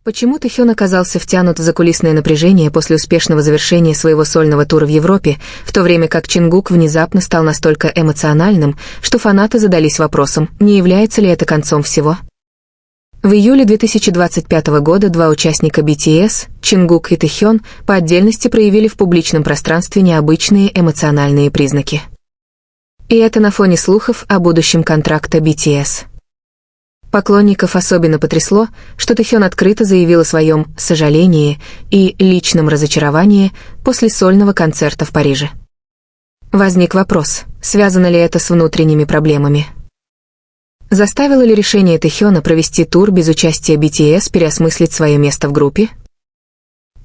Почему Тэхён оказался втянут в закулисное напряжение после успешного завершения своего сольного тура в Европе, в то время как Чингук внезапно стал настолько эмоциональным, что фанаты задались вопросом, не является ли это концом всего? В июле 2025 года два участника BTS, Чингук и Тэхён, по отдельности проявили в публичном пространстве необычные эмоциональные признаки. И это на фоне слухов о будущем контракта BTS. Поклонников особенно потрясло, что Тэхён открыто заявил о своем сожалении и личном разочаровании после сольного концерта в Париже. Возник вопрос, связано ли это с внутренними проблемами. Заставило ли решение Тэхёна провести тур без участия BTS переосмыслить свое место в группе?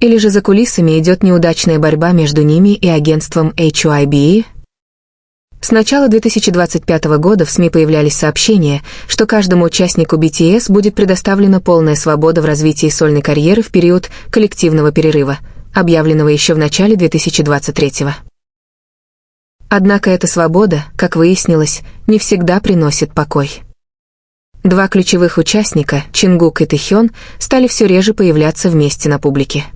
Или же за кулисами идет неудачная борьба между ними и агентством HYBE? С начала 2025 года в СМИ появлялись сообщения, что каждому участнику BTS будет предоставлена полная свобода в развитии сольной карьеры в период коллективного перерыва, объявленного еще в начале 2023. Однако эта свобода, как выяснилось, не всегда приносит покой. Два ключевых участника, Чингук и Тэхён, стали все реже появляться вместе на публике.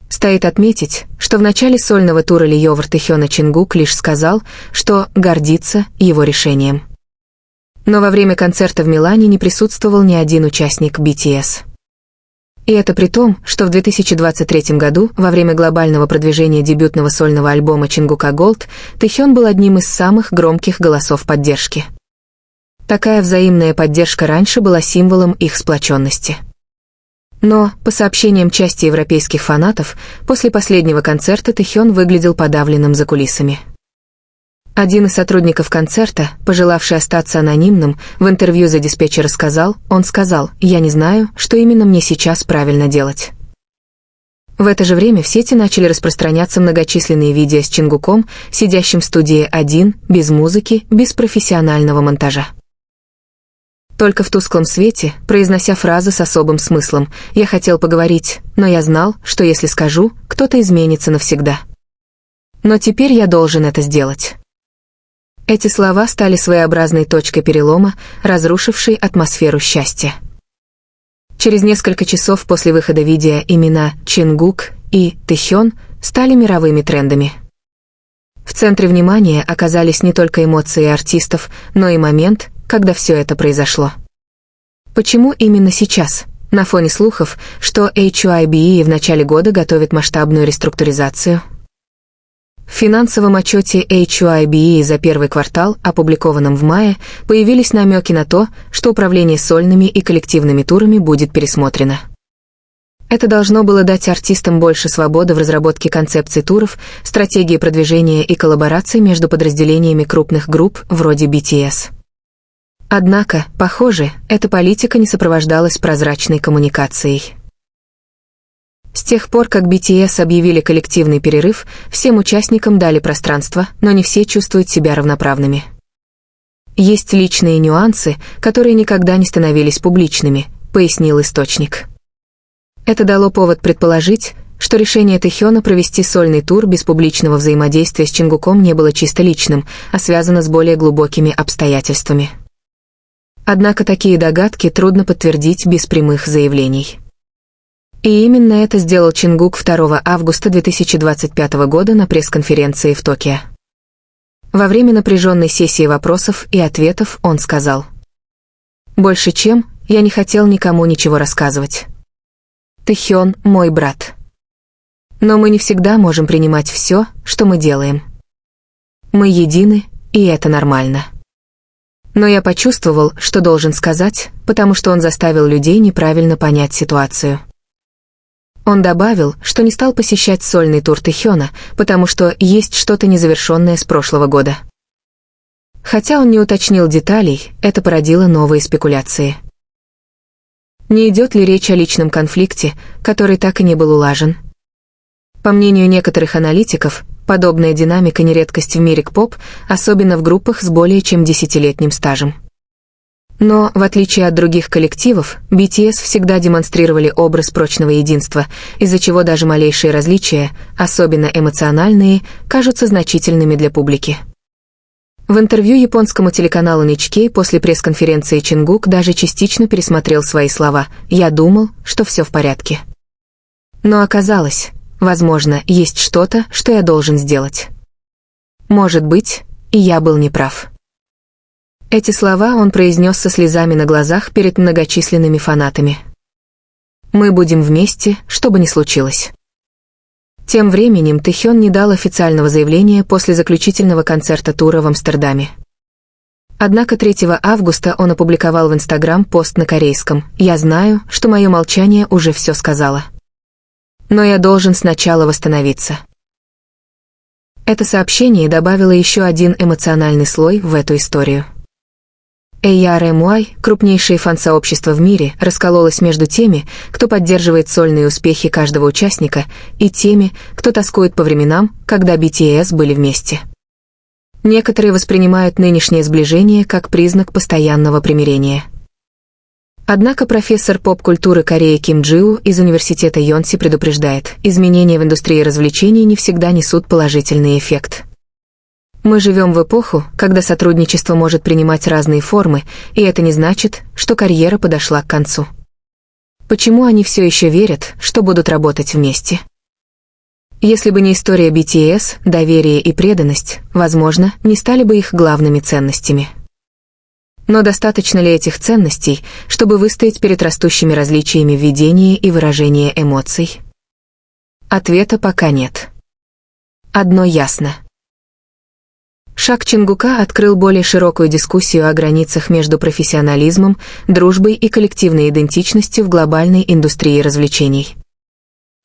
Стоит отметить, что в начале сольного тура Лиёвар Тэхёна Чингук лишь сказал, что гордится его решением. Но во время концерта в Милане не присутствовал ни один участник BTS. И это при том, что в 2023 году, во время глобального продвижения дебютного сольного альбома Чингука Gold, Тэхён был одним из самых громких голосов поддержки. Такая взаимная поддержка раньше была символом их сплоченности. Но, по сообщениям части европейских фанатов, после последнего концерта Тэхён выглядел подавленным за кулисами. Один из сотрудников концерта, пожелавший остаться анонимным, в интервью за диспетчера сказал, «Я не знаю, что именно мне сейчас правильно делать». В это же время в сети начали распространяться многочисленные видео с Чингуком, сидящим в студии один, без музыки, без профессионального монтажа. Только в тусклом свете, произнося фразы с особым смыслом, «Я хотел поговорить, но я знал, что если скажу, кто-то изменится навсегда. Но теперь я должен это сделать». Эти слова стали своеобразной точкой перелома, разрушившей атмосферу счастья. Через несколько часов после выхода видео имена Чингук и Тэхён стали мировыми трендами. В центре внимания оказались не только эмоции артистов, но и момент, когда все это произошло. Почему именно сейчас, на фоне слухов, что HYBE в начале года готовит масштабную реструктуризацию? В финансовом отчете HYBE за первый квартал, опубликованном в мае, появились намеки на то, что управление сольными и коллективными турами будет пересмотрено. Это должно было дать артистам больше свободы в разработке концепций туров, стратегии продвижения и коллабораций между подразделениями крупных групп вроде BTS. Однако, похоже, эта политика не сопровождалась прозрачной коммуникацией. С тех пор, как BTS объявили коллективный перерыв, всем участникам дали пространство, но не все чувствуют себя равноправными. Есть личные нюансы, которые никогда не становились публичными, пояснил источник. Это дало повод предположить, что решение Тэхёна провести сольный тур без публичного взаимодействия с Чингуком не было чисто личным, а связано с более глубокими обстоятельствами. Однако такие догадки трудно подтвердить без прямых заявлений. И именно это сделал Чингук 2 августа 2025 года на пресс-конференции в Токио. Во время напряженной сессии вопросов и ответов он сказал: «Больше чем, я не хотел никому ничего рассказывать. Тэхён – мой брат. Но мы не всегда можем принимать все, что мы делаем. Мы едины, и это нормально. Но я почувствовал, что должен сказать, потому что он заставил людей неправильно понять ситуацию». Он добавил, что не стал посещать сольный тур Тэхёна, потому что есть что-то незавершенное с прошлого года. Хотя он не уточнил деталей, это породило новые спекуляции. Не идет ли речь о личном конфликте, который так и не был улажен? По мнению некоторых аналитиков, подобная динамика не редкость в мире К-поп, особенно в группах с более чем 10-летним стажем. Но, в отличие от других коллективов, BTS всегда демонстрировали образ прочного единства, из-за чего даже малейшие различия, особенно эмоциональные, кажутся значительными для публики. В интервью японскому телеканалу NHK после пресс-конференции Чингук даже частично пересмотрел свои слова: «Я думал, что все в порядке. Но оказалось, возможно, есть что-то, что я должен сделать. Может быть, и я был неправ». Эти слова он произнес со слезами на глазах перед многочисленными фанатами. «Мы будем вместе, что бы ни случилось». Тем временем Тэхён не дал официального заявления после заключительного концерта тура в Амстердаме. Однако 3 августа он опубликовал в Инстаграм пост на корейском: «Я знаю, что мое молчание уже все сказало. Но я должен сначала восстановиться». Это сообщение добавило еще один эмоциональный слой в эту историю. ARMY, крупнейшее фан-сообщество в мире, раскололось между теми, кто поддерживает сольные успехи каждого участника, и теми, кто тоскует по временам, когда BTS были вместе. Некоторые воспринимают нынешнее сближение как признак постоянного примирения. Однако профессор поп-культуры Кореи Ким Джиу из университета Йонси предупреждает: изменения в индустрии развлечений не всегда несут положительный эффект. Мы живем в эпоху, когда сотрудничество может принимать разные формы, и это не значит, что карьера подошла к концу. Почему они все еще верят, что будут работать вместе? Если бы не история BTS, доверие и преданность, возможно, не стали бы их главными ценностями. Но достаточно ли этих ценностей, чтобы выстоять перед растущими различиями в видении и выражении эмоций? Ответа пока нет. Одно ясно. Шаг Чингука открыл более широкую дискуссию о границах между профессионализмом, дружбой и коллективной идентичностью в глобальной индустрии развлечений.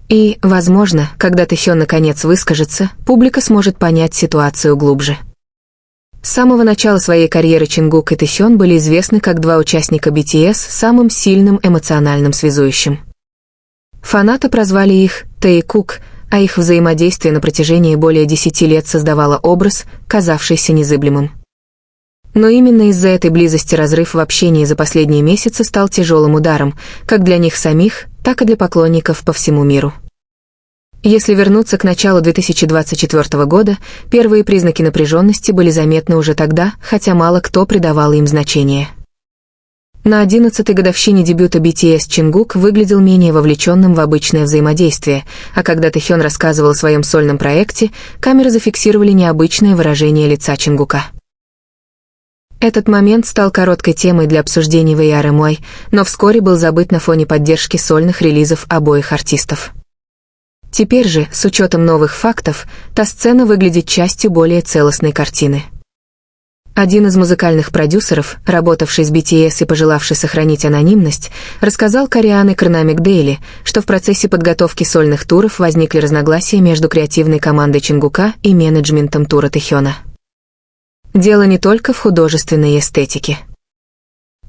И, возможно, когда Тэхён наконец выскажется, публика сможет понять ситуацию глубже. С самого начала своей карьеры Чингук и Тэхён были известны как два участника BTS с самым сильным эмоциональным связующим. Фанаты прозвали их «Тэйкук», а их взаимодействие на протяжении более 10 лет создавало образ, казавшийся незыблемым. Но именно из-за этой близости разрыв в общении за последние месяцы стал тяжелым ударом, как для них самих, так и для поклонников по всему миру. Если вернуться к началу 2024 года, первые признаки напряженности были заметны уже тогда, хотя мало кто придавал им значение. На 11-й годовщине дебюта BTS Чингук выглядел менее вовлеченным в обычное взаимодействие, а когда Тэхён рассказывал о своем сольном проекте, камеры зафиксировали необычное выражение лица Чингука. Этот момент стал короткой темой для обсуждений в ARMY, но вскоре был забыт на фоне поддержки сольных релизов обоих артистов. Теперь же, с учетом новых фактов, та сцена выглядит частью более целостной картины. Один из музыкальных продюсеров, работавший с BTS и пожелавший сохранить анонимность, рассказал Korean Economic Daily, что в процессе подготовки сольных туров возникли разногласия между креативной командой Чингука и менеджментом тура Тэхёна. Дело не только в художественной эстетике.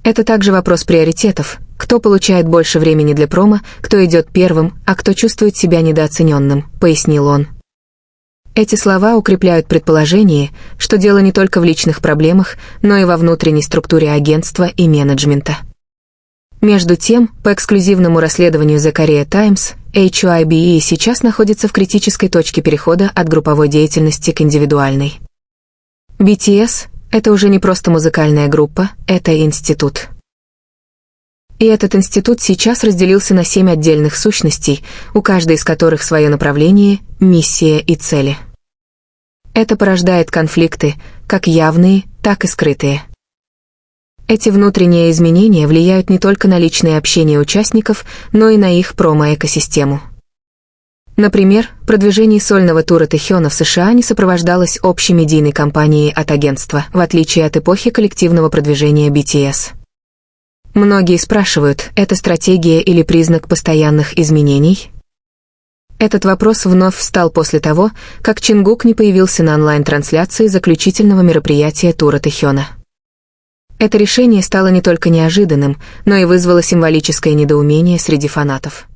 Это также вопрос приоритетов: кто получает больше времени для промо, кто идет первым, а кто чувствует себя недооцененным, пояснил он. Эти слова укрепляют предположение, что дело не только в личных проблемах, но и во внутренней структуре агентства и менеджмента. Между тем, по эксклюзивному расследованию The Korea Times, HYBE сейчас находится в критической точке перехода от групповой деятельности к индивидуальной. BTS — это уже не просто музыкальная группа, это институт. И этот институт сейчас разделился на 7 отдельных сущностей, у каждой из которых свое направление, миссия и цели. Это порождает конфликты, как явные, так и скрытые. Эти внутренние изменения влияют не только на личное общение участников, но и на их промо-экосистему. Например, продвижение сольного тура Тэхёна в США не сопровождалось общей медийной кампанией от агентства, в отличие от эпохи коллективного продвижения BTS. Многие спрашивают, это стратегия или признак постоянных изменений? Этот вопрос вновь встал после того, как Чингук не появился на онлайн-трансляции заключительного мероприятия тура Тэхёна. Это решение стало не только неожиданным, но и вызвало символическое недоумение среди фанатов.